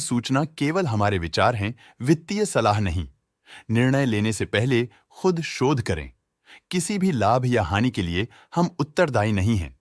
सूचना केवल हमारे विचार हैं, वित्तीय सलाह नहीं। निर्णय लेने से पहले खुद शोध करें। किसी भी लाभ या हानि के लिए हम उत्तरदायी नहीं हैं।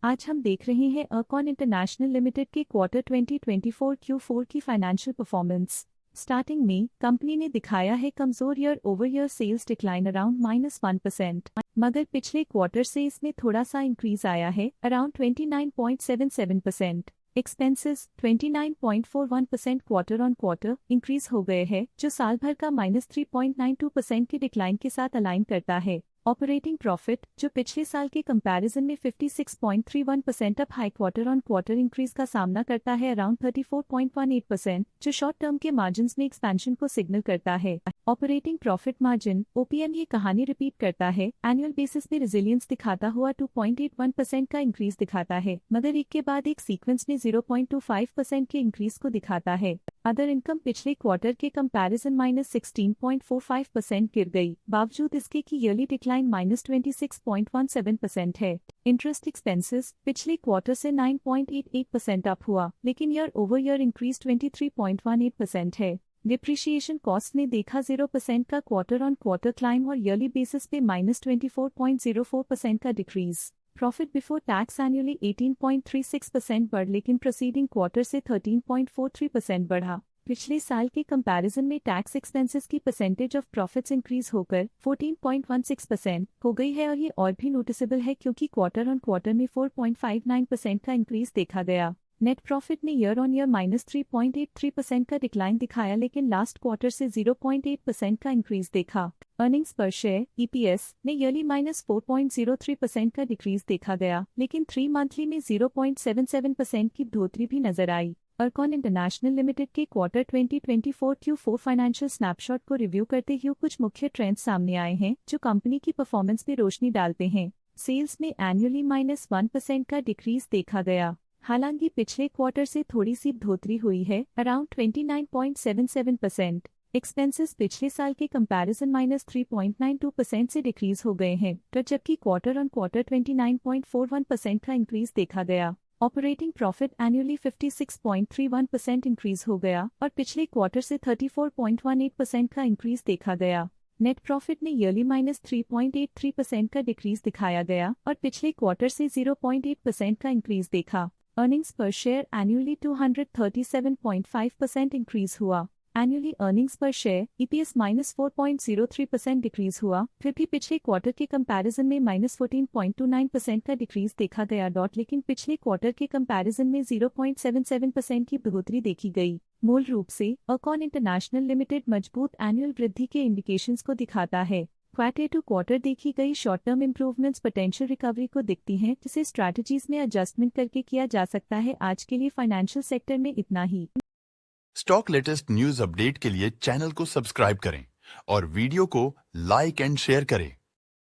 आज हम देख रहे हैं अरकॉन इंटरनेशनल लिमिटेड के क्वार्टर 2024 Q4 की फाइनेंशियल परफॉर्मेंस। स्टार्टिंग में कंपनी ने दिखाया है कमजोर year over year sales decline around -1%, मगर पिछले क्वार्टर से इसमें थोड़ा सा इंक्रीज आया है around 29.77%। Expenses 29.41% quarter on quarter increase हो गए हैं, जो साल भर का -3.92% के डिक्लाइन के साथ अलाइन करता है। ऑपरेटिंग प्रॉफिट, जो पिछले साल के कंपैरिजन में 56.31% up high quarter on quarter increase का सामना करता है अराउंड 34.18%, जो शॉर्ट टर्म के मार्जिन्स में एक्सपेंशन को सिग्नल करता है। ऑपरेटिंग प्रॉफिट मार्जिन OPM ये कहानी रिपीट करता है, एनुअल बेसिस में रेजिलियंस दिखाता हुआ 2.81% का इंक्रीज दिखाता है, मगर एक के बाद एक सीक्वेंस में 0.25% के इंक्रीज को दिखाता है। अदर इनकम पिछले क्वार्टर के कंपैरिजन -16.45% गिर गई, बावजूद इसके कि ईयरली डिक्लाइन -26.17% है। इंटरेस्ट एक्सपेंसेस पिछले क्वार्टर से 9.88% अप हुआ, लेकिन ईयर ओवर ईयर इंक्रीज 23.18% है। डिप्रिशिएशन कॉस्ट ने देखा 0% का क्वार्टर ऑन क्वार्टर क्लाइम और ईयरली बेसिस पे -24.04% का decrease. Profit before tax annually 18.36% बढ़, लेकिन प्रोसीडिंग क्वार्टर से 13.43% बढ़ा। पिछले साल के कंपैरिजन में टैक्स एक्सपेंसेस की परसेंटेज ऑफ प्रॉफिट्स इंक्रीज होकर 14.16% हो गई है, और ये और भी नोटिसेबल है क्योंकि क्वार्टर ऑन क्वार्टर में 4.59% का इंक्रीज देखा गया। नेट प्रॉफिट ने ईयर ऑन ईयर -3.83% का डिक्लाइन दिखाया, लेकिन लास्ट क्वार्टर से 0.8% का इंक्रीज देखा। अर्निंग्स पर शेयर EPS ने ईयरली -4.03% का डिक्रीज देखा गया, लेकिन 3 मंथली में 0.77% की बढ़ोतरी भी नजर आई। अरकॉन इंटरनेशनल लिमिटेड के क्वार्टर 2024 Q4 फाइनेंशियल स्नैपशॉट को रिव्यू करते हुए कुछ मुख्य ट्रेंड्स सामने आए हैं जो कंपनी की परफॉर्मेंस पे रोशनी डालते हैं। सेल्स में एनुअली -1% का डिक्रीज देखा गया, हालांकि पिछले क्वार्टर से थोड़ी सी बढ़ोतरी हुई है अराउंड 29.77%। एक्सपेंसेस पिछले साल के कंपैरिजन -3.92% से डिक्रीज हो गए हैं, तो जबकि क्वार्टर ऑन क्वार्टर 29.41% का इंक्रीज देखा गया। ऑपरेटिंग प्रॉफिट एनुअली 56.31% इंक्रीज हो गया और पिछले क्वार्टर से 34.18% का इंक्रीज देखा गया। नेट प्रॉफिट ने ईयरली -3.83% का डिक्रीज दिखाया गया और पिछले क्वार्टर से 0.8% का इंक्रीज देखा। अर्निंग्स पर शेयर एनुअली 237.5% इंक्रीज हुआ। एनुअली अर्निंग्स पर शेयर EPS -4.03% डिक्रीज हुआ, फिर भी पिछले क्वार्टर के कंपैरिजन में -14.29% का डिक्रीज देखा गया, लेकिन पिछले क्वार्टर के कंपैरिजन में 0.77% की बढ़ोतरी देखी गई। मूल रूप से अरकॉन इंटरनेशनल लिमिटेड मजबूत एनुअल वृद्धि के इंडिकेशंस को दिखाता है। क्वार्टर टू क्वार्टर देखी गई short term improvements potential recovery को दिखती हैं, जिसे स्ट्रैटेजीज में एडजस्टमेंट करके किया जा सकता है। आज के लिए फाइनेंशियल सेक्टर में इतना ही। स्टॉक लेटेस्ट न्यूज अपडेट के लिए चैनल को सब्सक्राइब करें और वीडियो को लाइक एंड शेयर करें।